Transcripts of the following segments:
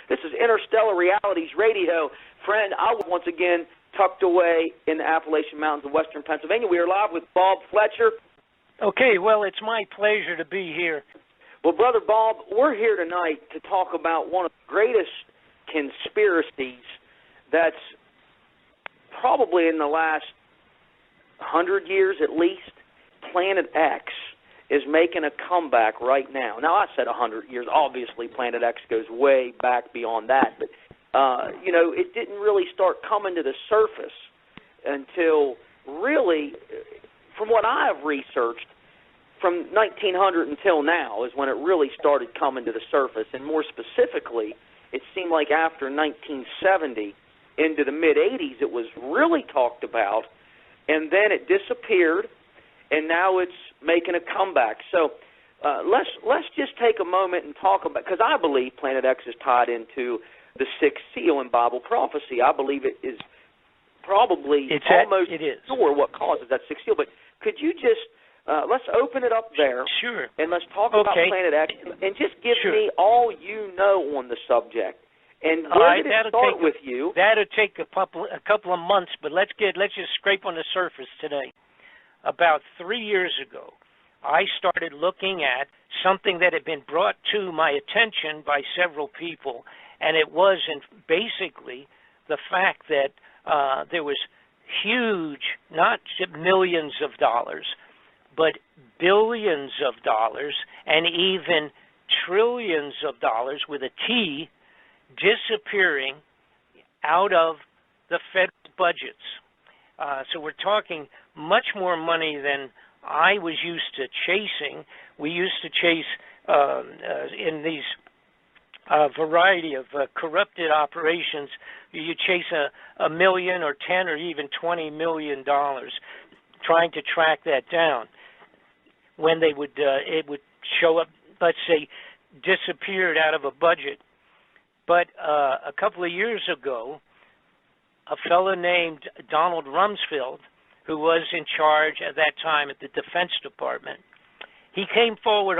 This is Interstellar Realities Radio. Friend, I was once again tucked away in the Appalachian Mountains of western Pennsylvania. We are live with Bob Fletcher. Okay, well, it's my pleasure to be here. Well, Brother Bob, we're here tonight to talk about one of the greatest conspiracies that's probably in the last 100 years at least. Planet X is making a comeback right now. Now, I said 100 years. Obviously, Planet X goes way back beyond that. But, you know, it didn't really start coming to the surface until really, from what I've researched, from 1900 until now is when it really started coming to the surface. And more specifically, it seemed like after 1970 into the mid-'80s it was really talked about, and then it disappeared, and now it's making a comeback. So let's just take a moment and talk about, because I believe Planet X is tied into the sixth seal in Bible prophecy. I believe it is probably almost sure what causes that sixth seal. But could you just let's open it up there. Sure. And let's talk about Planet X, and just give me all you know on the subject. And where did it start with you? That'll take a couple of months, but let's just scrape on the surface today. About 3 years ago, I started looking at something that had been brought to my attention by several people, and it was basically the fact that there was huge, not millions of dollars, but billions of dollars and even trillions of dollars with a T disappearing out of the federal budgets. So we're talking much more money than I was used to chasing. We used to chase in these variety of corrupted operations. You chase a million or 10 or even $20 million trying to track that down. When they would, it would show up, let's say, disappeared out of a budget. But a couple of years ago, a fellow named Donald Rumsfeld, who was in charge at that time at the Defense Department, he came forward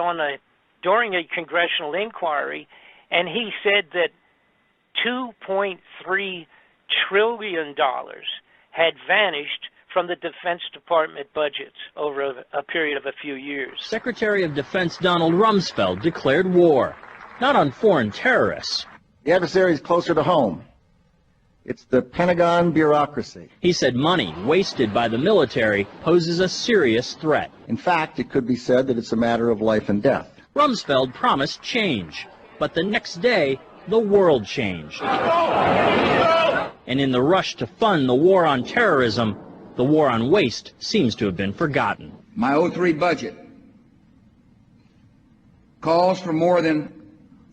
during a congressional inquiry, and he said that $2.3 trillion had vanished from the Defense Department budgets over a period of a few years. Secretary of Defense Donald Rumsfeld declared war, not on foreign terrorists. The adversary is closer to home. It's the Pentagon bureaucracy. He said money wasted by the military poses a serious threat. In fact, it could be said that it's a matter of life and death. Rumsfeld promised change, but the next day, the world changed. And in the rush to fund the war on terrorism, the war on waste seems to have been forgotten. My 03 budget calls for more than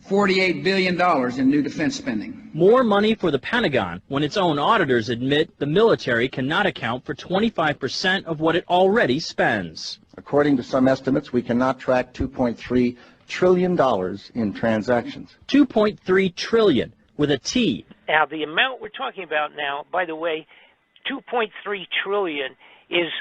$48 billion in new defense spending. More money for the Pentagon when its own auditors admit the military cannot account for 25% of what it already spends. According to some estimates, we cannot track $2.3 trillion in transactions. 2.3 trillion with a T. Now, the amount we're talking about now, by the way, 2.3 trillion is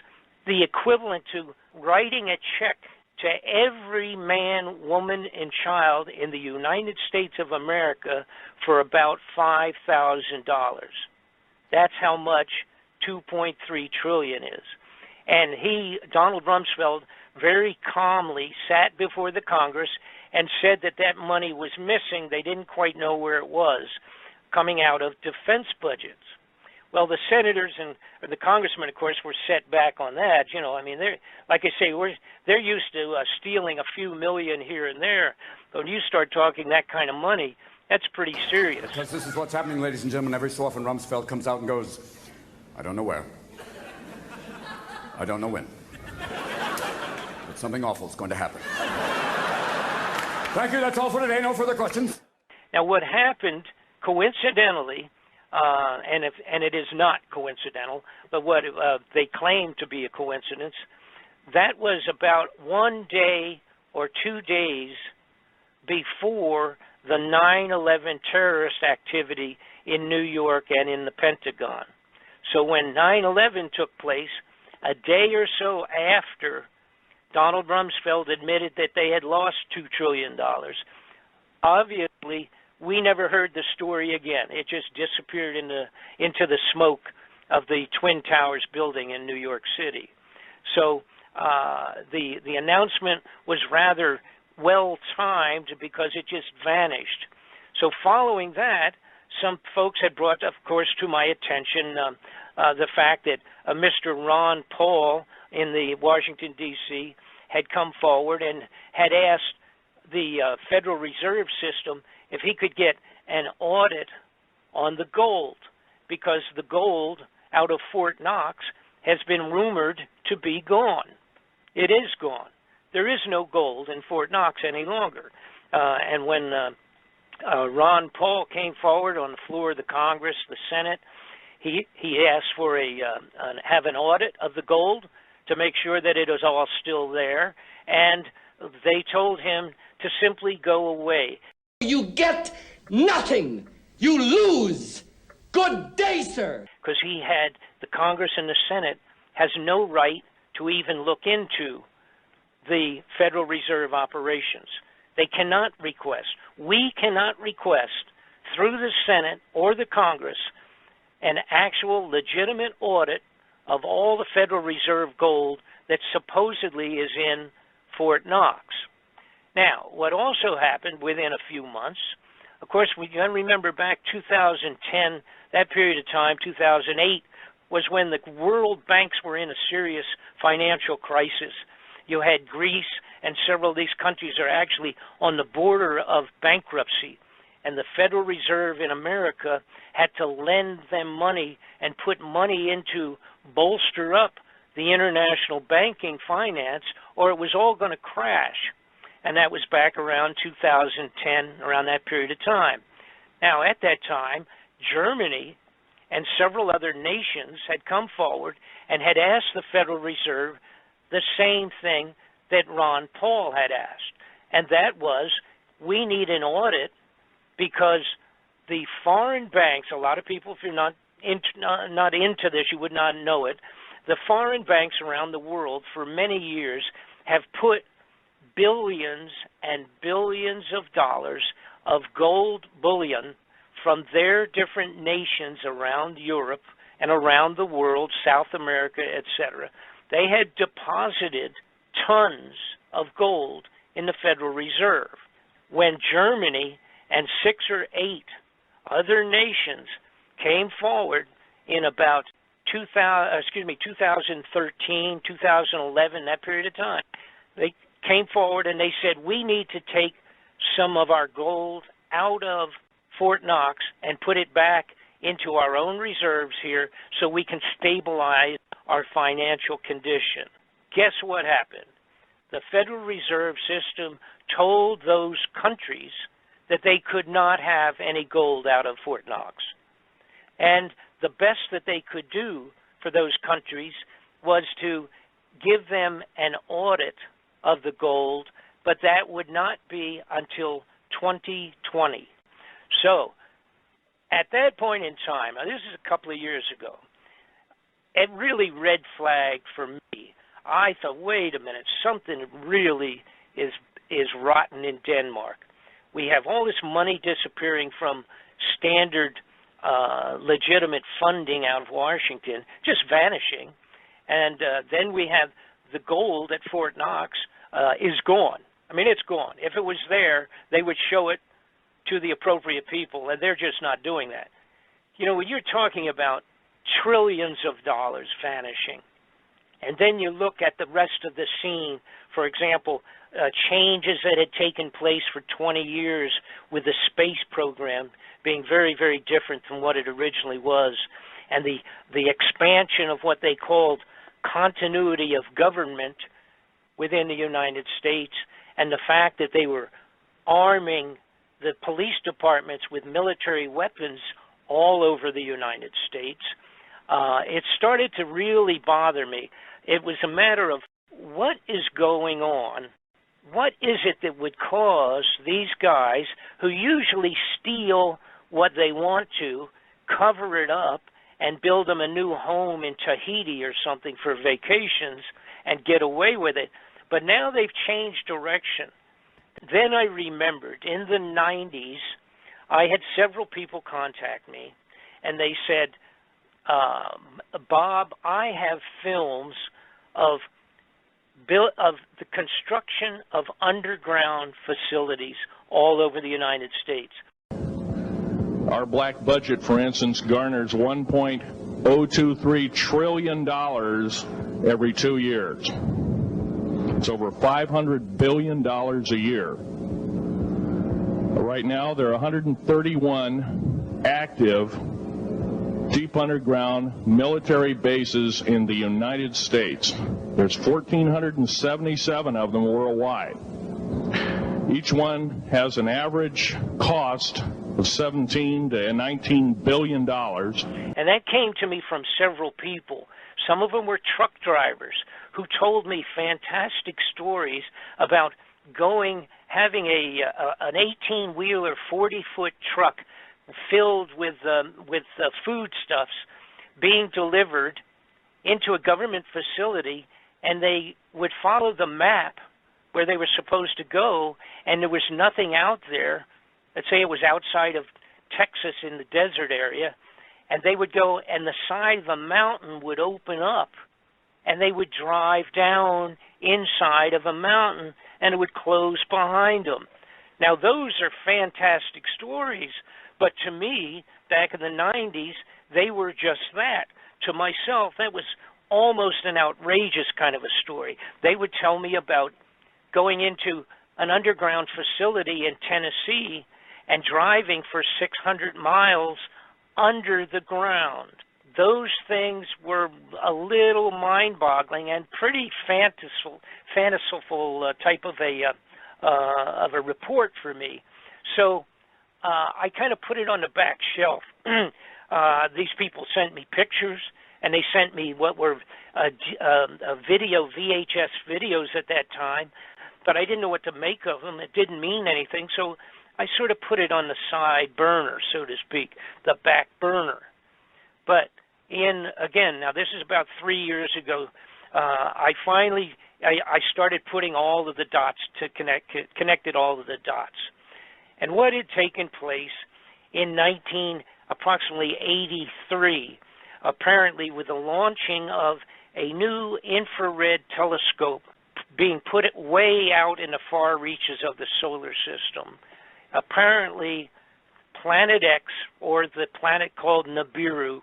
the equivalent to writing a check to every man, woman, and child in the United States of America for about $5,000. That's how much 2.3 trillion is. And Donald Rumsfeld, very calmly sat before the Congress and said that that money was missing. They didn't quite know where it was, coming out of defense budgets. Well, the senators and the congressmen, of course, were set back on that. You know, I mean, they're, like I say, they're used to stealing a few million here and there. But when you start talking that kind of money, that's pretty serious. Because this is what's happening, ladies and gentlemen. Every so often, Rumsfeld comes out and goes, I don't know where. I don't know when. But something awful is going to happen. Thank you. That's all for today. No further questions. Now, what happened, coincidentally, and it is not coincidental, but what they claim to be a coincidence, that was about 1 day or 2 days before the 9/11 terrorist activity in New York and in the Pentagon. So when 9/11 took place, a day or so after Donald Rumsfeld admitted that they had lost $2 trillion, obviously we never heard the story again. It just disappeared into the smoke of the Twin Towers building in New York City. So the announcement was rather well-timed because it just vanished. So following that, some folks had brought, of course, to my attention the fact that Mr. Ron Paul in the Washington, D.C., had come forward and had asked the Federal Reserve System if he could get an audit on the gold, because the gold out of Fort Knox has been rumored to be gone. It is gone. There is no gold in Fort Knox any longer. And when Ron Paul came forward on the floor of the Congress, the Senate, he asked for have an audit of the gold to make sure that it was all still there, and they told him to simply go away. You get nothing. You lose. Good day, sir. Because the Congress and the Senate has no right to even look into the Federal Reserve operations. They cannot request. We cannot request through the Senate or the Congress an actual legitimate audit of all the Federal Reserve gold that supposedly is in Fort Knox. Now, what also happened within a few months, of course, we got to remember back 2010, that period of time, 2008, was when the world banks were in a serious financial crisis. You had Greece, and several of these countries are actually on the border of bankruptcy. And the Federal Reserve in America had to lend them money and put money into bolster up the international banking finance, or it was all going to crash. And that was back around 2010, around that period of time. Now, at that time, Germany and several other nations had come forward and had asked the Federal Reserve the same thing that Ron Paul had asked, and that was, we need an audit because the foreign banks, a lot of people, if you're not into this, you would not know it, the foreign banks around the world for many years have put billions and billions of dollars of gold bullion from their different nations around Europe and around the world, South America, etc. They had deposited tons of gold in the Federal Reserve. When Germany and 6 or 8 other nations came forward in about 2013, 2011, that period of time, they came forward and they said, we need to take some of our gold out of Fort Knox and put it back into our own reserves here so we can stabilize our financial condition. Guess what happened? The Federal Reserve System told those countries that they could not have any gold out of Fort Knox. And the best that they could do for those countries was to give them an audit of the gold, but that would not be until 2020. So, at that point in time, now this is a couple of years ago, it really red flagged for me. I thought, wait a minute, something really is rotten in Denmark. We have all this money disappearing from standard legitimate funding out of Washington, just vanishing. And then we have the gold at Fort Knox is gone. I mean, it's gone. If it was there, they would show it to the appropriate people, and they're just not doing that. You know, when you're talking about trillions of dollars vanishing, and then you look at the rest of the scene, for example, changes that had taken place for 20 years with the space program being very, very different from what it originally was, and the expansion of what they called continuity of government within the United States, and the fact that they were arming the police departments with military weapons all over the United States, it started to really bother me. It was a matter of what is going on? What is it that would cause these guys who usually steal what they want to, cover it up, and build them a new home in Tahiti or something for vacations and get away with it? But now they've changed direction. Then I remembered in the 90s, I had several people contact me, and they said, Bob, I have films of the construction of underground facilities all over the United States. Our black budget, for instance, garners $1.023 trillion every 2 years. It's over $500 billion a year. Right now, there are 131 active deep underground military bases in the United States. There's 1,477 of them worldwide. Each one has an average cost of $17 to $19 billion. And that came to me from several people. Some of them were truck drivers who told me fantastic stories about having an 18-wheeler, 40-foot truck filled with foodstuffs being delivered into a government facility, and they would follow the map where they were supposed to go, and there was nothing out there. Let's say it was outside of Texas in the desert area, and they would go, and the side of the mountain would open up, and they would drive down inside of a mountain, and it would close behind them. Now, those are fantastic stories, but to me, back in the 90s, they were just that. To myself, that was almost an outrageous kind of a story. They would tell me about going into an underground facility in Tennessee and driving for 600 miles under the ground. Those things were a little mind-boggling and pretty fanciful type of a report for me. So I kind of put it on the back shelf. These people sent me pictures, and they sent me what were VHS videos at that time, but I didn't know what to make of them. It didn't mean anything, so I sort of put it on the side burner, so to speak, the back burner. But again, now this is about 3 years ago, I started putting all of the dots to connected all of the dots. And what had taken place in approximately 83, apparently with the launching of a new infrared telescope being put way out in the far reaches of the solar system. Apparently, Planet X, or the planet called Nibiru,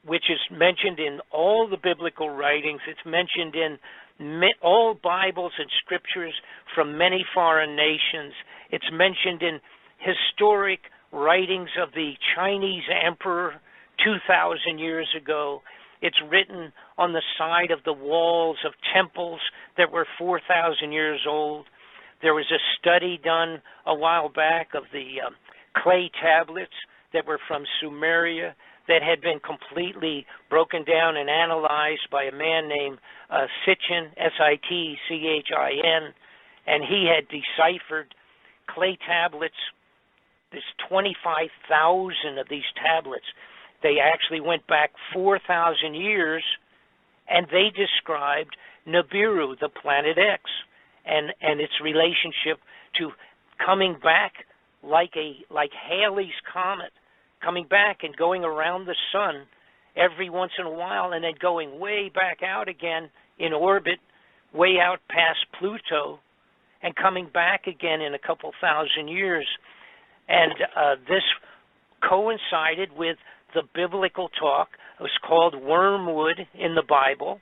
which is mentioned in all the biblical writings, it's mentioned in all Bibles and scriptures from many foreign nations. It's mentioned in historic writings of the Chinese emperor 2,000 years ago. It's written on the side of the walls of temples that were 4,000 years old. There was a study done a while back of the clay tablets that were from Sumeria that had been completely broken down and analyzed by a man named Sitchin, S-I-T-C-H-I-N, and he had deciphered clay tablets. There's 25,000 of these tablets. They actually went back 4,000 years, and they described Nibiru, the planet X, and its relationship to coming back like Halley's Comet, coming back and going around the sun every once in a while and then going way back out again in orbit, way out past Pluto, and coming back again in a couple thousand years. And this coincided with the biblical talk. It was called wormwood in the Bible,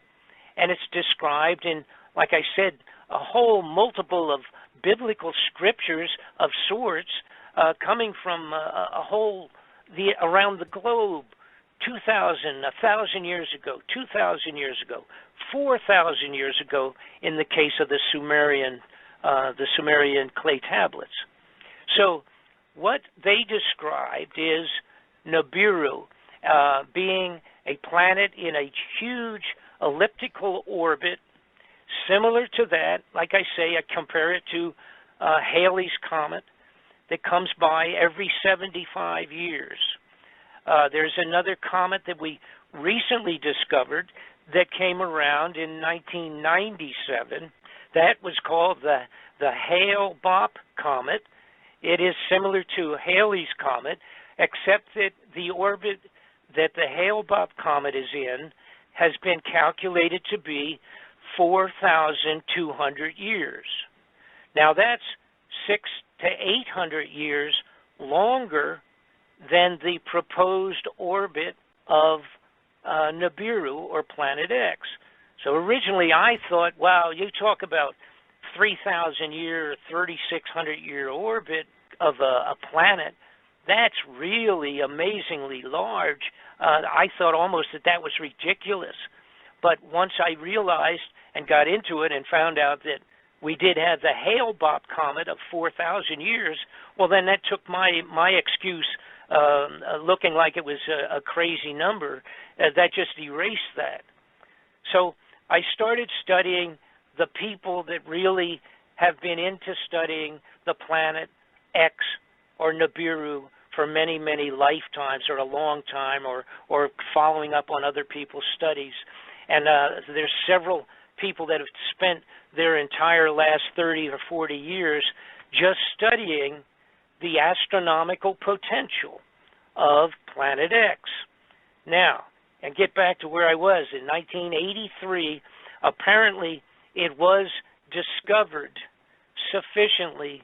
and it's described in, like I said, a whole multiple of biblical scriptures of sorts coming from around the globe, 2,000, 1,000 years ago, 2,000 years ago, 4,000 years ago in the case of the Sumerian clay tablets. So what they described is Nibiru being a planet in a huge elliptical orbit, similar to that. Like I say, I compare it to Halley's Comet that comes by every 75 years. There's another comet that we recently discovered that came around in 1997. That was called the Hale-Bopp comet. It is similar to Halley's Comet, except that the orbit that the Hale-Bopp Comet is in has been calculated to be 4,200 years. Now that's 600 to 800 years longer than the proposed orbit of Nibiru, or Planet X. So originally I thought, wow, you talk about 3,000-year, 3,600-year orbit of a planet, that's really amazingly large. I thought almost that was ridiculous. But once I realized and got into it and found out that we did have the Hale-Bopp Comet of 4,000 years, well, then that took my excuse, looking like it was a crazy number, that just erased that. So I started studying the people that really have been into studying the planet X or Nibiru for many, many lifetimes, or a long time, or following up on other people's studies. And there's several people that have spent their entire last 30 or 40 years just studying the astronomical potential of Planet X. Now, and get back to where I was, in 1983, apparently it was discovered sufficiently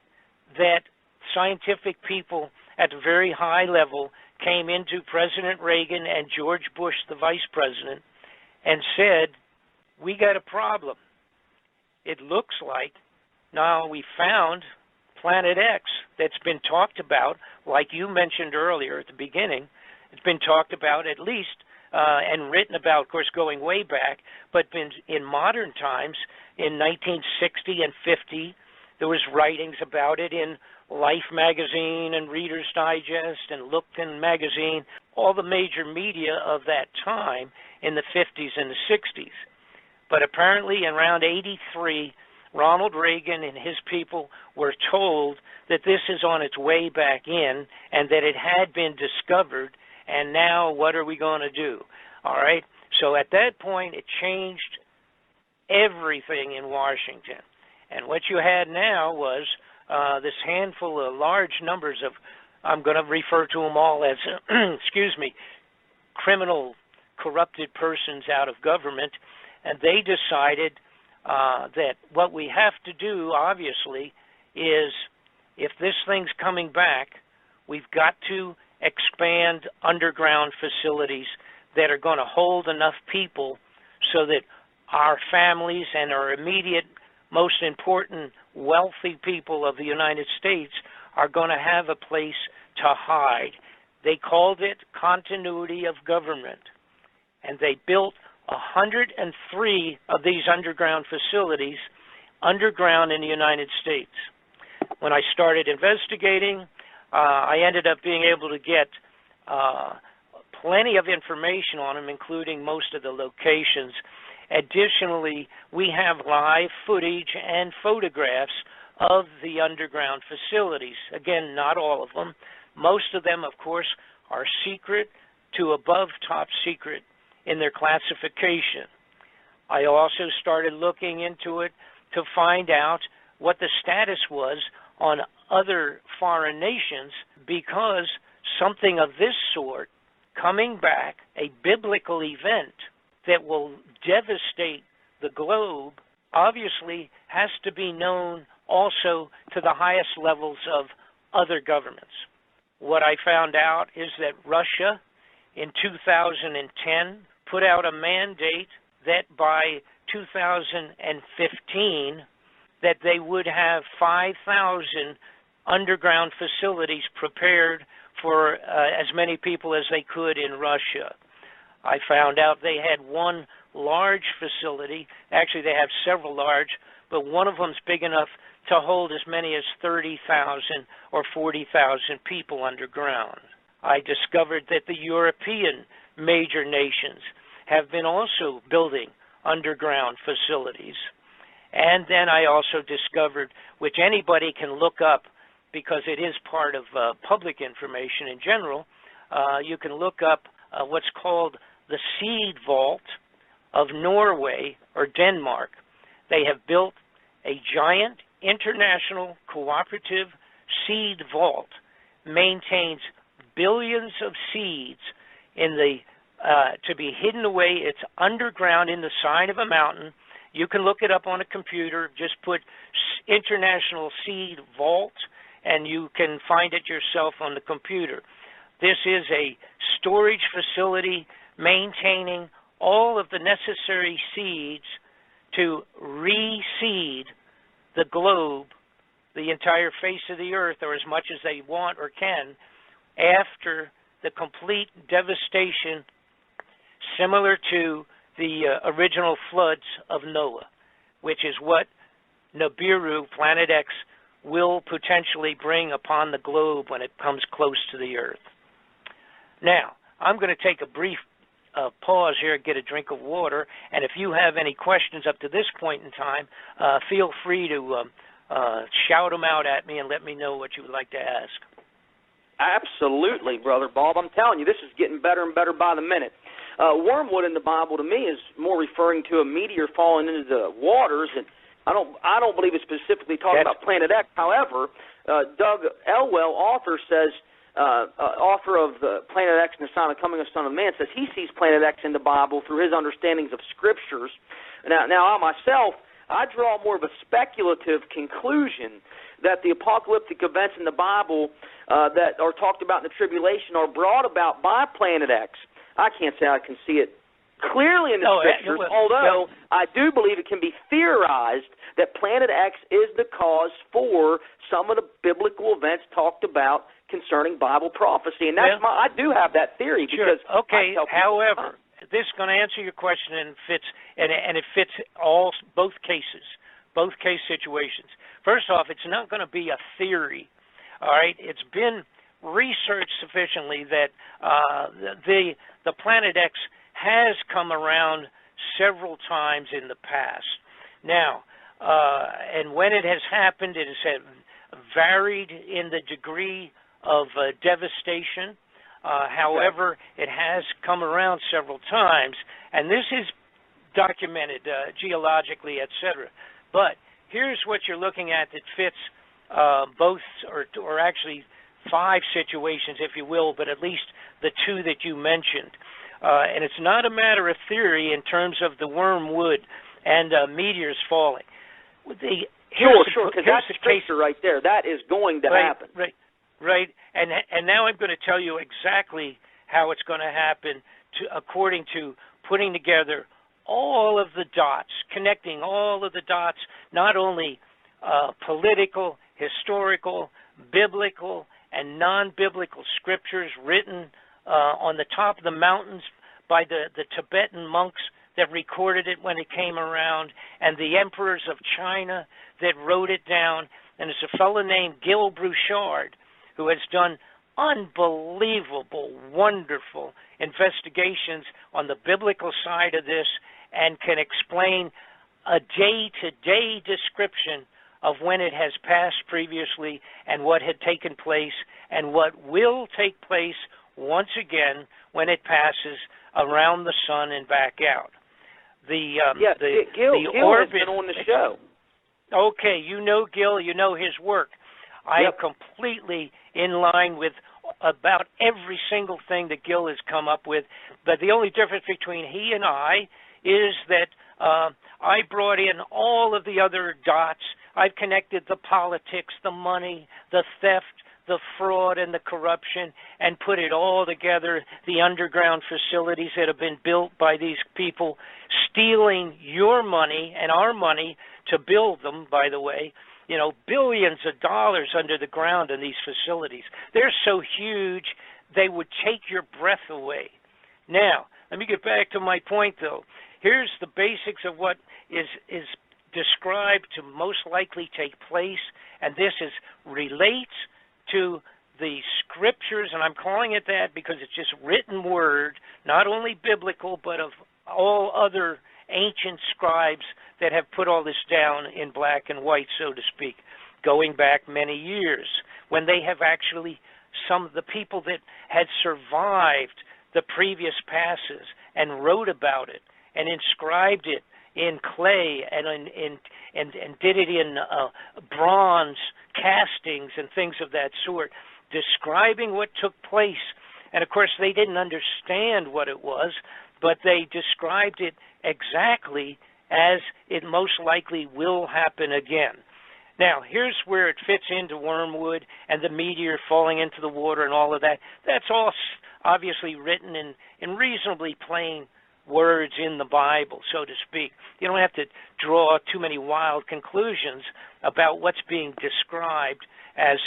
that scientific people at a very high level came into President Reagan and George Bush, the vice president, and said, we got a problem. It looks like now we found Planet X that's been talked about, like you mentioned earlier at the beginning. It's been talked about at least and written about, of course, going way back, but been in modern times. In 1960 and 50, there was writings about it in Life magazine and Reader's Digest and Lookton magazine, all the major media of that time in the 50s and the 60s. But apparently around 83, Ronald Reagan and his people were told that this is on its way back in and that it had been discovered, and now what are we going to do? All right? So at that point, it changed everything in Washington. And what you had now was this handful of large numbers of, I'm going to refer to them all as, excuse me, criminal, corrupted persons out of government, and they decided that what we have to do, obviously, is if this thing's coming back, we've got to expand underground facilities that are going to hold enough people so that our families and our immediate, most important, wealthy people of the United States are going to have a place to hide. They called it continuity of government, and they built 103 of these underground facilities underground in the United States. When I started investigating, I ended up being able to get plenty of information on them, including most of the locations. Additionally, we have live footage and photographs of the underground facilities. Again, not all of them. Most of them, of course, are secret to above top secret in their classification. I also started looking into it to find out what the status was on other foreign nations, because something of this sort coming back, a biblical event that will devastate the globe, obviously has to be known also to the highest levels of other governments. What I found out is that Russia in 2010 put out a mandate that by 2015 that they would have 5,000 underground facilities prepared for as many people as they could in Russia. I found out they had one large facility. Actually, they have several large, but one of them's big enough to hold as many as 30,000 or 40,000 people underground. I discovered that the European major nations have been also building underground facilities. And then I also discovered, which anybody can look up because it is part of public information in general, you can look up what's called the Seed Vault of Norway or Denmark. They have built a giant international cooperative seed vault maintains billions of seeds in the to be hidden away. It's underground in the side of a mountain. You can look it up on a computer. Just put International Seed Vault, and you can find it yourself on the computer. This is a storage facility maintaining all of the necessary seeds to reseed the globe, the entire face of the earth, or as much as they want or can, after the complete devastation similar to the original floods of Noah, which is what Nibiru, Planet X, will potentially bring upon the globe when it comes close to the earth. Now, I'm going to take a brief pause here and get a drink of water, and if you have any questions up to this point in time, feel free to shout them out at me and let me know what you would like to ask. Absolutely, Brother Bob. I'm telling you, this is getting better and better by the minute. Wormwood in the Bible, to me, is more referring to a meteor falling into the waters, and I don't believe it's specifically talking about Planet X. However, Doug Elwell, author, says, author of the Planet X and the Sign of the Coming of the Son of Man, says he sees Planet X in the Bible through his understandings of Scriptures. Now I myself, I draw more of a speculative conclusion that the apocalyptic events in the Bible that are talked about in the tribulation are brought about by Planet X. I can't say I can see it clearly in the Scriptures, although I do believe it can be theorized that Planet X is the cause for some of the biblical events talked about concerning Bible prophecy. And that's I do have that theory. Sure. Because okay, however, this is going to answer your question, and it fits both cases, both case situations. First off, it's not going to be a theory, all right? It's been researched sufficiently that the Planet X has come around several times in the past. Now, and when it has happened, it has varied in the degree of devastation. However, it has come around several times, and this is documented geologically, etc. But here's what you're looking at that fits both, or actually 5 situations, if you will, but at least the 2 that you mentioned. And it's not a matter of theory in terms of the wormwood and meteors falling. Sure, because that's the case right there. That is going to happen. Right. And now I'm going to tell you exactly how it's going to happen according to putting together all of the dots, connecting all of the dots, not only political, historical, biblical, and non-biblical scriptures written on the top of the mountains by the Tibetan monks that recorded it when it came around, and the emperors of China that wrote it down. And it's a fellow named Gil Bouchard who has done unbelievable, wonderful investigations on the biblical side of this and can explain a day-to-day description of when it has passed previously and what had taken place and what will take place once again when it passes around the sun and back out. Gil orbit, has been on the show. Okay, you know Gil, you know his work. I am completely in line with about every single thing that Gil has come up with, but the only difference between he and I is that I brought in all of the other dots. I've connected the politics, the money, the theft, the fraud, and the corruption, and put it all together, the underground facilities that have been built by these people, stealing your money and our money to build them, by the way. You know, billions of dollars under the ground in these facilities. They're so huge, they would take your breath away. Now, let me get back to my point, though. Here's the basics of what is described to most likely take place, and this relates to the scriptures, and I'm calling it that because it's just written word, not only biblical, but of all other ancient scribes that have put all this down in black and white, so to speak, going back many years, when they have actually, some of the people that had survived the previous passes and wrote about it and inscribed it in clay and did it in bronze castings and things of that sort, describing what took place. And of course, they didn't understand what it was, but they described it exactly as it most likely will happen again. Now, here's where it fits into wormwood and the meteor falling into the water and all of that. That's all obviously written in reasonably plain words in the Bible, so to speak. You don't have to draw too many wild conclusions about what's being described as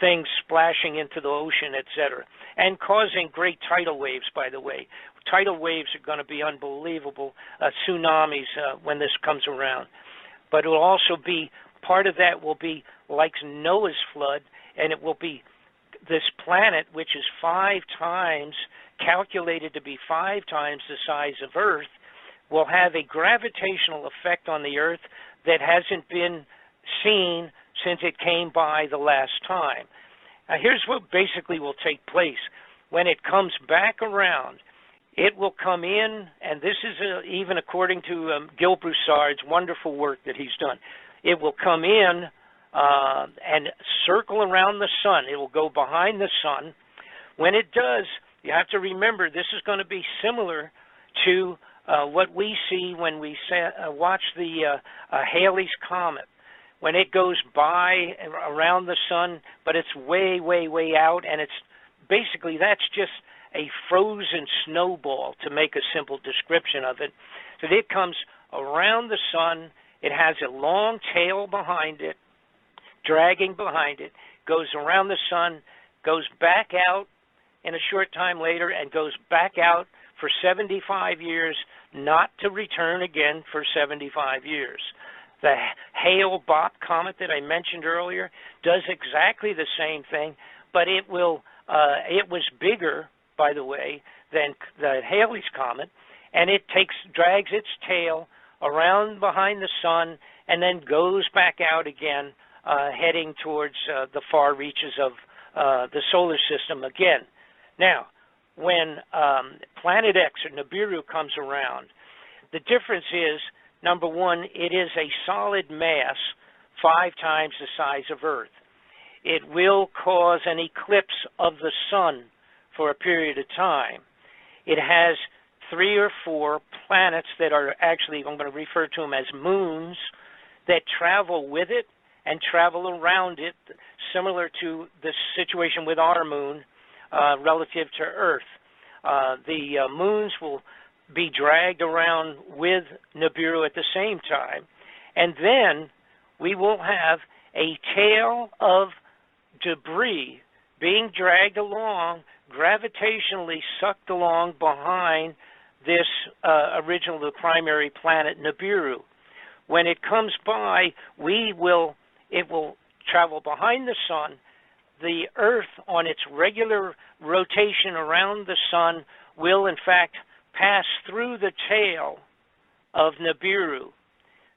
things splashing into the ocean, etc., and causing great tidal waves, by the way. Tidal waves are going to be unbelievable, tsunamis when this comes around. But it will also be, part of that will be like Noah's flood, and it will be this planet, which is calculated to be 5 times the size of Earth, will have a gravitational effect on the Earth that hasn't been seen since it came by the last time. Now, here's what basically will take place. When it comes back around, it will come in, and this is even according to Gil Broussard's wonderful work that he's done. It will come in and circle around the sun. It will go behind the sun. When it does, you have to remember this is going to be similar to what we see when we watch the Halley's Comet. When it goes by around the sun, but it's way, way, way out, and it's basically, that's just a frozen snowball, to make a simple description of it. So it comes around the sun. It has a long tail behind it, dragging behind it, goes around the sun, goes back out in a short time later, and goes back out for 75 years, not to return again for 75 years. The Hale-Bopp comet that I mentioned earlier does exactly the same thing, but it was bigger, by the way, than the Halley's Comet, and it drags its tail around behind the sun and then goes back out again, heading towards the far reaches of the solar system again. Now, when Planet X or Nibiru comes around, the difference is, number one, it is a solid mass 5 times the size of Earth. It will cause an eclipse of the sun for a period of time. It has 3 or 4 planets that are actually, I'm going to refer to them as moons, that travel with it and travel around it, similar to the situation with our moon relative to Earth. The moons will be dragged around with Nibiru at the same time, and then we will have a tail of debris being dragged along, gravitationally sucked along behind this original primary planet Nibiru. When it comes by, it will travel behind the sun. The Earth, on its regular rotation around the sun, will in fact pass through the tail of Nibiru.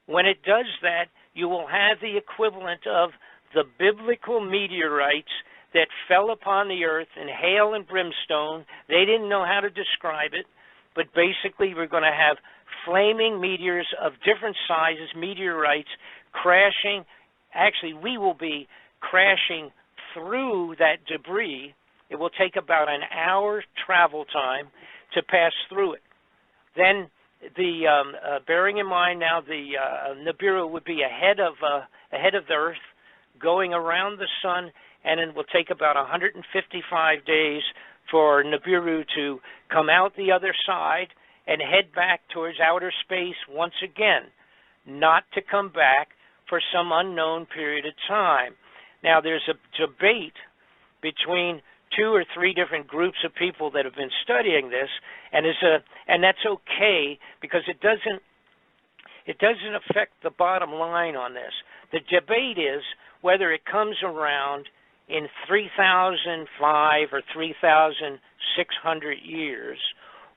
When it does that, you will have the equivalent of the biblical meteorites that fell upon the earth in hail and brimstone. They didn't know how to describe it, but basically we're going to have flaming meteors of different sizes, meteorites, crashing. Actually, we will be crashing through that debris. It will take about an hour travel time to pass through it. Then, bearing in mind now, the Nibiru would be ahead of the Earth, going around the sun, and it will take about 155 days for Nibiru to come out the other side and head back towards outer space once again, not to come back for some unknown period of time. Now, there's a debate between 2 or 3 different groups of people that have been studying this, and that's okay, because it doesn't affect the bottom line on this. The debate is whether it comes around in 3,005 or 3,600 years,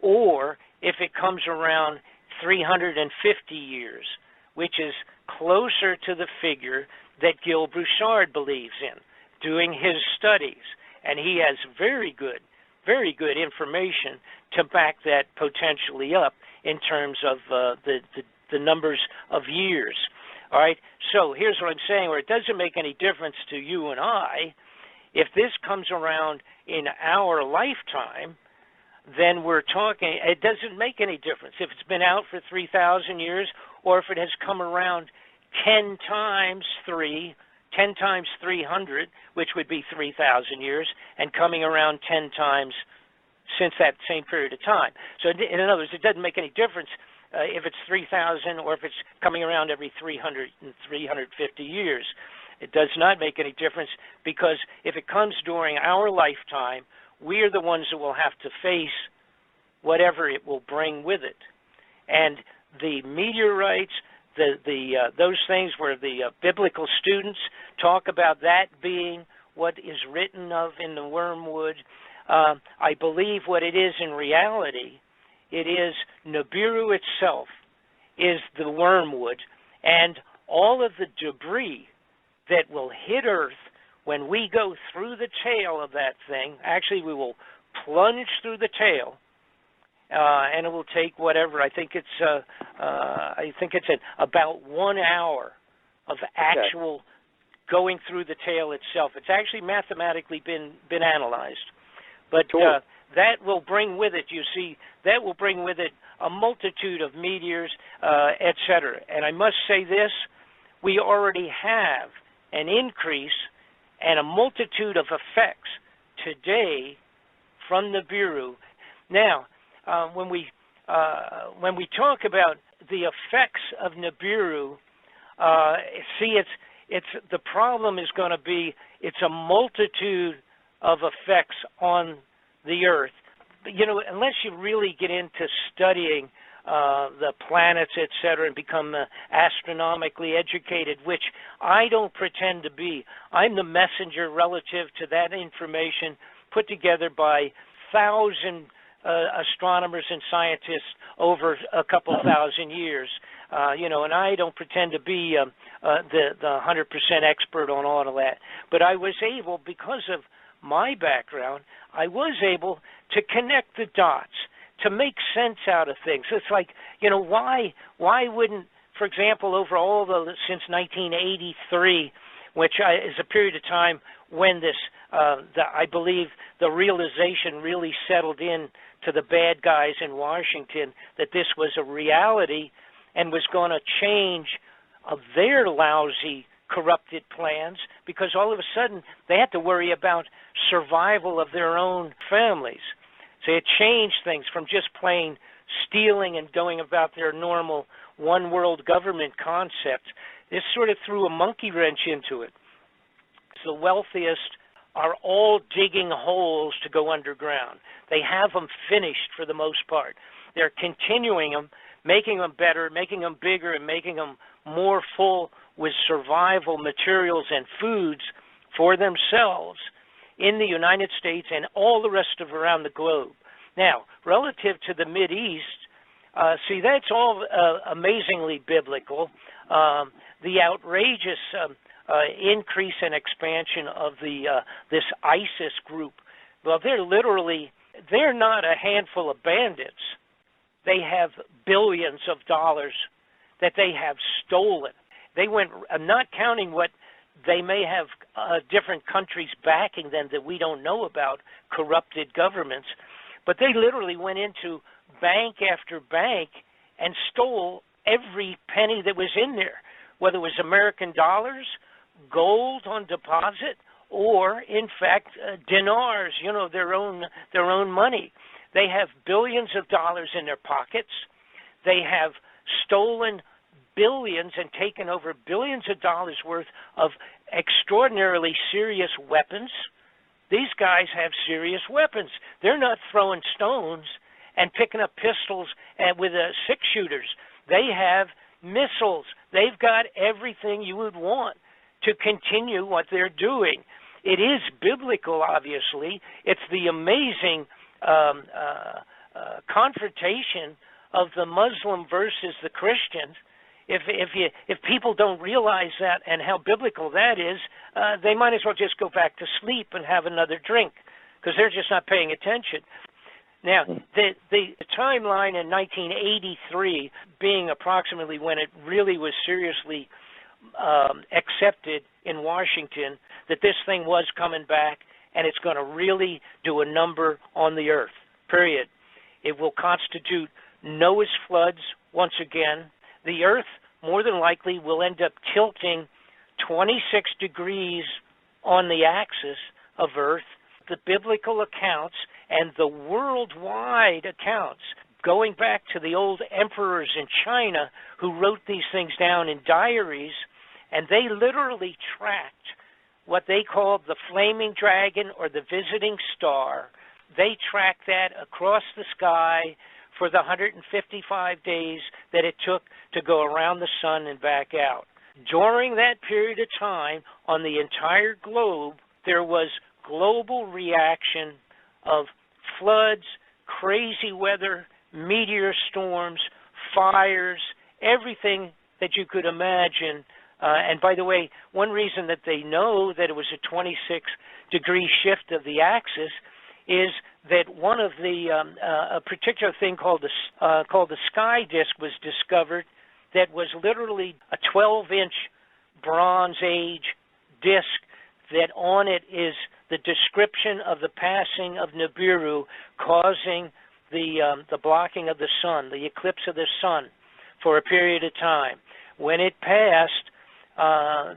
or if it comes around 350 years, which is closer to the figure that Gil Broussard believes in, doing his studies. And he has very good information to back that potentially up in terms of the numbers of years. All right? So here's what I'm saying, where it doesn't make any difference to you and I. If this comes around in our lifetime, then we're talking, it doesn't make any difference if it's been out for 3,000 years or if it has come around 10 times 3, 10 times 300, which would be 3,000 years, and coming around 10 times since that same period of time. So in other words, it doesn't make any difference if it's 3,000 or if it's coming around every 300 and 350 years. It does not make any difference, because if it comes during our lifetime, we are the ones that will have to face whatever it will bring with it. And the meteorites, those things where the biblical students talk about that being what is written of in the wormwood, I believe what it is in reality, it is Nibiru itself is the wormwood, and all of the debris that will hit Earth when we go through the tail of that thing. Actually, we will plunge through the tail, and it will take whatever. I think it's about 1 hour of actual going through the tail itself. It's actually mathematically been analyzed, but that will bring with it. You see, that will bring with it a multitude of meteors, etc. And I must say this: we already have an increase and a multitude of effects today from Nibiru. Now, when we talk about the effects of Nibiru, see, it's the problem is going to be it's a multitude of effects on the Earth. You know, unless you really get into studying the planets, etc., and become astronomically educated, which I don't pretend to be. I'm the messenger relative to that information put together by 1,000 astronomers and scientists over a couple thousand years. And I don't pretend to be the 100% expert on all of that. But I was able, because of my background, I was able to connect the dots, to make sense out of things. It's like, why wouldn't, for example, over since 1983, which is a period of time when this, I believe, the realization really settled in to the bad guys in Washington that this was a reality and was going to change their lousy, corrupted plans, because all of a sudden they had to worry about survival of their own families. So it changed things from just plain stealing and going about their normal one world government concept. This sort of threw a monkey wrench into it. The wealthiest are all digging holes to go underground. They have them finished for the most part. They're continuing them, making them better, making them bigger, and making them more full with survival materials and foods for themselves in the United States and all the rest of around the globe. Now, relative to the Mideast, see, that's all amazingly biblical. The outrageous increase and expansion of this ISIS group. Well, they're not a handful of bandits. They have billions of dollars that they have stolen. They went, I'm not counting what they may have different countries backing them that we don't know about, corrupted governments, but they literally went into bank after bank and stole every penny that was in there, whether it was American dollars, gold on deposit, or in fact dinars, their own money. They have billions of dollars in their pockets. They have stolen billions and taken over billions of dollars worth of extraordinarily serious weapons. These guys have serious weapons. They're not throwing stones and picking up pistols with six-shooters. They have missiles. They've got everything you would want to continue what they're doing. It is biblical, obviously. It's the amazing confrontation of the Muslim versus the Christians. If people don't realize that and how biblical that is, they might as well just go back to sleep and have another drink, because they're just not paying attention. Now, the timeline in 1983 being approximately when it really was seriously accepted in Washington that this thing was coming back and it's going to really do a number on the earth, period. It will constitute Noah's floods once again. The earth more than likely will end up tilting 26 degrees on the axis of earth. The biblical accounts and the worldwide accounts, going back to the old emperors in China who wrote these things down in diaries, and they literally tracked what they called the flaming dragon or the visiting star. They tracked that across the sky for the 155 days that it took to go around the sun and back out. During that period of time, on the entire globe, there was global reaction of floods, crazy weather, meteor storms, fires, everything that you could imagine. And by the way, one reason that they know that it was a 26-degree shift of the axis is that one of the a particular thing called the sky disk was discovered that was literally a 12-inch Bronze Age disk that on it is the description of the passing of Nibiru causing the blocking of the sun, the eclipse of the sun for a period of time. When it passed,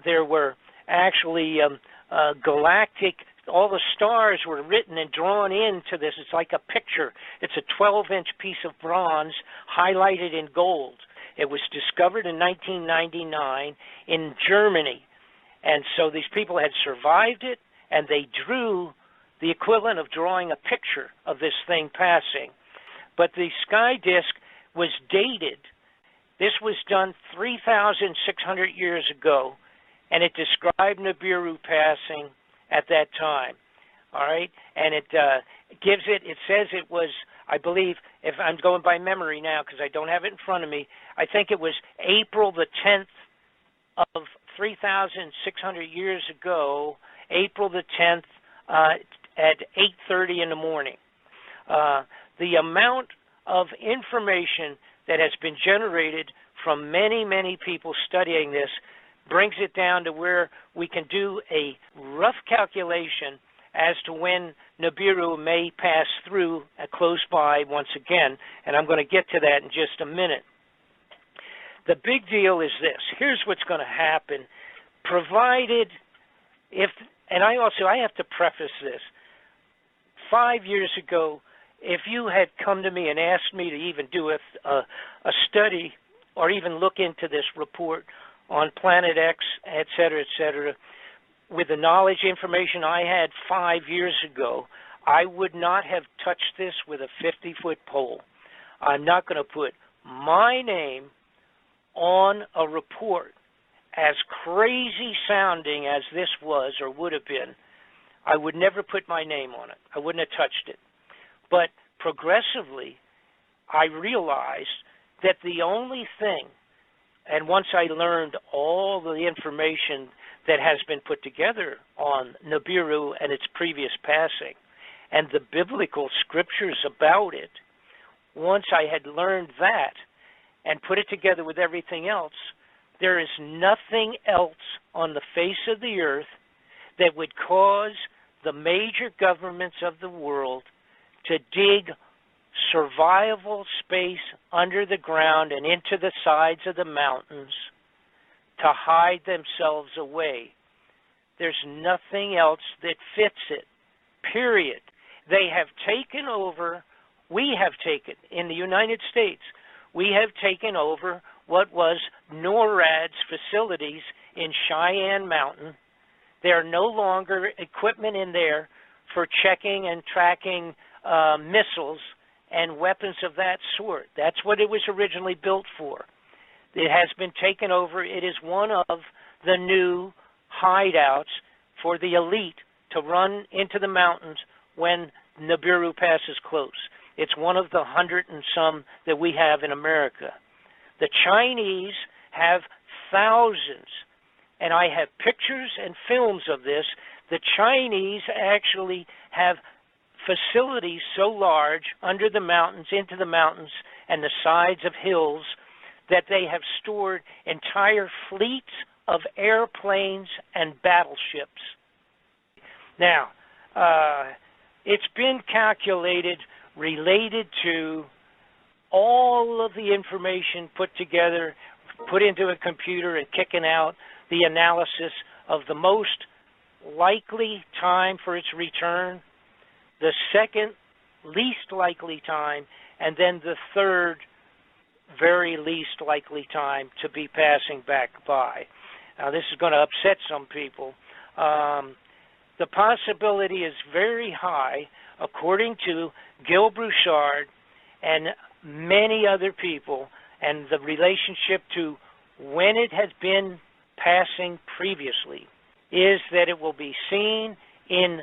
there were actually galactic, all the stars were written and drawn into this. It's like a picture. It's a 12-inch piece of bronze highlighted in gold. It was discovered in 1999 in Germany. And so these people had survived it, and they drew the equivalent of drawing a picture of this thing passing. But the sky disk was dated. This was done 3,600 years ago, and it described Nibiru passing at that time. All right? And it says it was, I believe, if I'm going by memory now because I don't have it in front of me, I think it was April the 10th of 3,600 years ago, April the 10th at 8:30 in the morning. The amount of information that has been generated from many, many people studying this brings it down to where we can do a rough calculation as to when Nibiru may pass through close by once again, and I'm going to get to that in just a minute. The big deal is this. Here's what's going to happen, provided if, and I have to preface this. 5 years ago, if you had come to me and asked me to even do a study or even look into this report on Planet X, et cetera, with the knowledge information I had 5 years ago, I would not have touched this with a 50-foot pole. I'm not going to put my name on a report as crazy sounding as this was or would have been. I would never put my name on it. I wouldn't have touched it. But progressively, I realized that the only thing, and once I learned all the information that has been put together on Nibiru and its previous passing, and the biblical scriptures about it, once I had learned that and put it together with everything else, there is nothing else on the face of the earth that would cause the major governments of the world to dig survivable space under the ground and into the sides of the mountains to hide themselves away. There's nothing else that fits it, period. They have taken over, we have taken, in the United States, we have taken over what was NORAD's facilities in Cheyenne Mountain. There are no longer equipment in there for checking and tracking missiles and weapons of that sort. That's what it was originally built for. It has been taken over. It is one of the new hideouts for the elite to run into the mountains when Nibiru passes close. It's one of the 100 and some that we have in America. The Chinese have thousands, and I have pictures and films of this. The Chinese actually have facilities so large under the mountains, into the mountains, and the sides of hills that they have stored entire fleets of airplanes and battleships. Now, it's been calculated related to all of the information put together, put into a computer and kicking out the analysis of the most likely time for its return, the second least likely time, and then the third very least likely time to be passing back by. Now, this is going to upset some people. The possibility is very high, according to Gil Broussard and many other people, and the relationship to when it has been passing previously, is that it will be seen in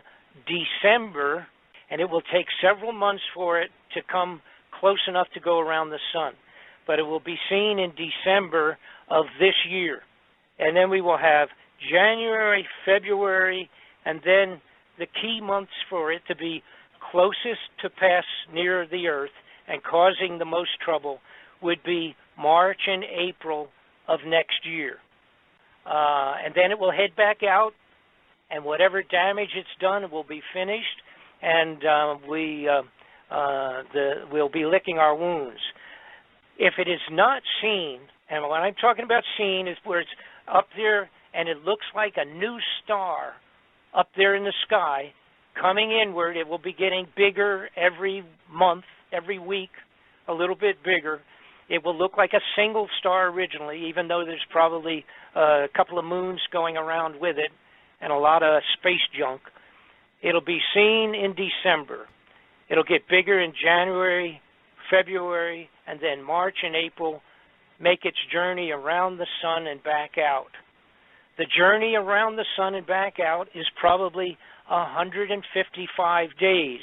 December, and it will take several months for it to come close enough to go around the sun. But it will be seen in December of this year. And then we will have January, February, and then the key months for it to be closest to pass near the Earth and causing the most trouble would be March and April of next year. And then it will head back out, and whatever damage it's done will be finished, and we'll be licking our wounds. If it is not seen, and what I'm talking about seen is where it's up there and it looks like a new star up there in the sky coming inward, it will be getting bigger every month, every week, a little bit bigger. It will look like a single star originally, even though there's probably a couple of moons going around with it and a lot of space junk. It'll be seen in December. It'll get bigger in January, February, and then March and April, make its journey around the sun and back out. The journey around the sun and back out is probably 155 days.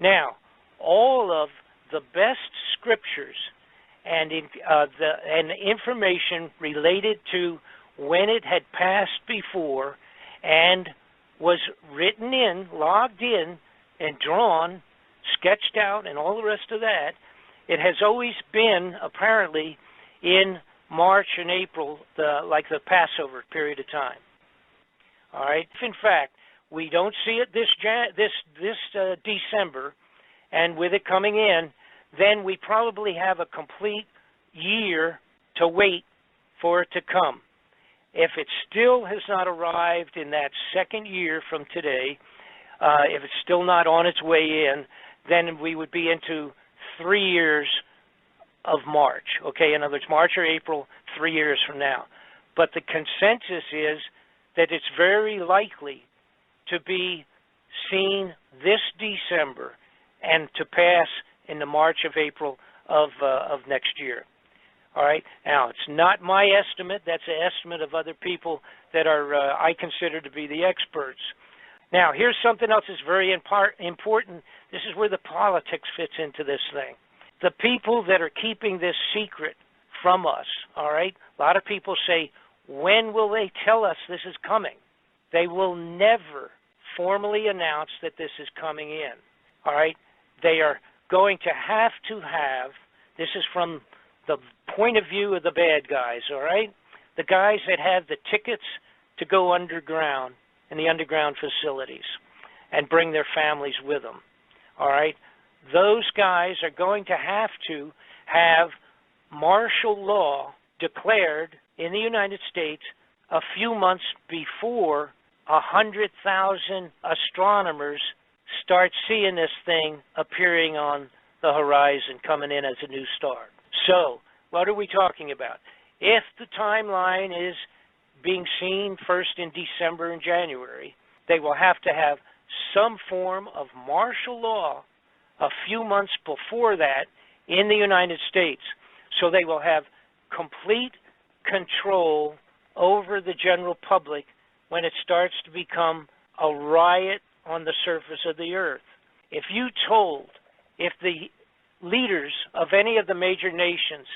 Now, all of the best scriptures and information related to when it had passed before and was written in, logged in, and drawn, sketched out, and all the rest of that, it has always been, apparently, in March and April, like the Passover period of time. All right? If, in fact, we don't see it this December, and with it coming in, then we probably have a complete year to wait for it to come. If it still has not arrived in that second year from today, if it's still not on its way in, then we would be into 3 years of March. Okay, in other words, March or April, 3 years from now. But the consensus is that it's very likely to be seen this December and to pass in the March of April of next year. All right. Now, it's not my estimate. That's an estimate of other people that are I consider to be the experts. Now, here's something else that's very important. This is where the politics fits into this thing. The people that are keeping this secret from us, all right, a lot of people say, when will they tell us this is coming? They will never formally announce that this is coming in, all right? They are going to have, this is from the point of view of the bad guys, all right? The guys that have the tickets to go underground in the underground facilities and bring their families with them, all right? Those guys are going to have martial law declared in the United States a few months before 100,000 astronomers start seeing this thing appearing on the horizon, coming in as a new star. So, what are we talking about? If the timeline is being seen first in December and January, they will have to have some form of martial law a few months before that in the United States. So they will have complete control over the general public when it starts to become a riot on the surface of the earth. If the leaders of any of the major nations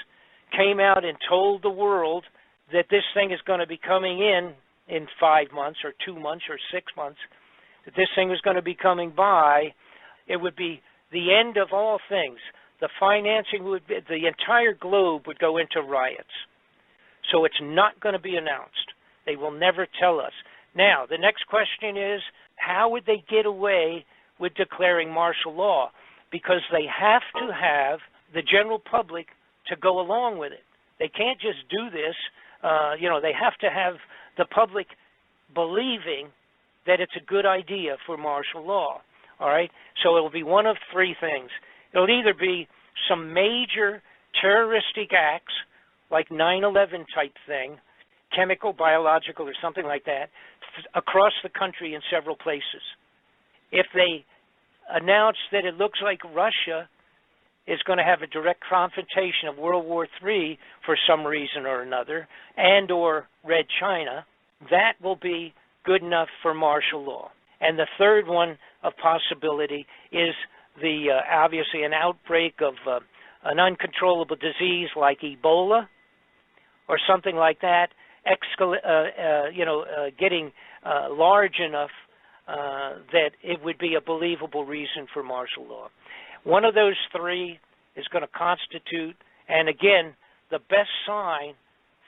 came out and told the world that this thing is going to be coming in 5 months or 2 months or 6 months, that this thing was going to be coming by, it would be the end of all things. The financing the entire globe would go into riots. So it's not going to be announced. They will never tell us. Now, the next question is, how would they get away with declaring martial law? Because they have to have the general public to go along with it. They can't just do this. They have to have the public believing that it's a good idea for martial law. All right? So it will be one of three things. It'll either be some major terroristic acts, like 9/11 type thing, chemical, biological, or something like that, across the country in several places. If they announce that it looks like Russia is going to have a direct confrontation of World War III for some reason or another, and or Red China, that will be good enough for martial law. And the third one of possibility is obviously an outbreak of an uncontrollable disease like Ebola or something like that, getting large enough that it would be a believable reason for martial law. One of those three is going to constitute, and again, the best sign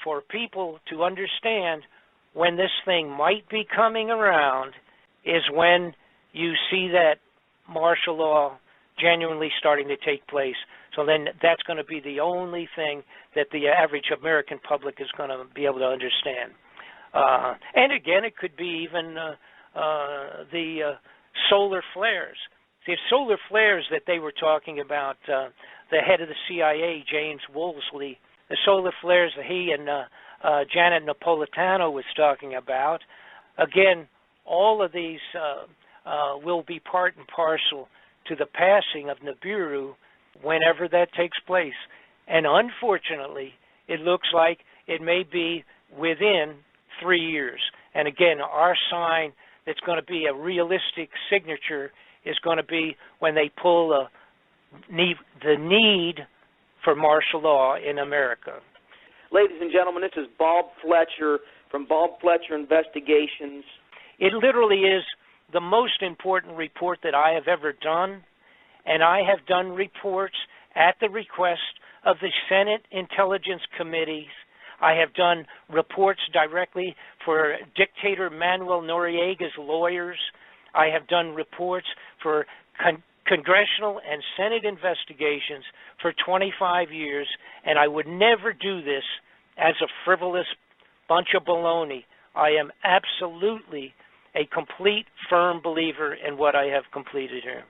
for people to understand when this thing might be coming around is when you see that martial law genuinely starting to take place. So then that's going to be the only thing that the average American public is going to be able to understand. And again, it could be even the solar flares. The solar flares that they were talking about, the head of the CIA, James Woolsey, the solar flares that he and Janet Napolitano was talking about, again, all of these will be part and parcel to the passing of Nibiru whenever that takes place. And unfortunately, it looks like it may be within 3 years. And again, our sign that's going to be a realistic signature is going to be when they pull the need for martial law in America. Ladies and gentlemen, this is Bob Fletcher from Bob Fletcher Investigations. It literally is the most important report that I have ever done, and I have done reports at the request of the Senate Intelligence Committees. I have done reports directly for dictator Manuel Noriega's lawyers. I have done reports for congressional and Senate investigations for 25 years, and I would never do this as a frivolous bunch of baloney. I am absolutely a complete, firm believer in what I have completed here.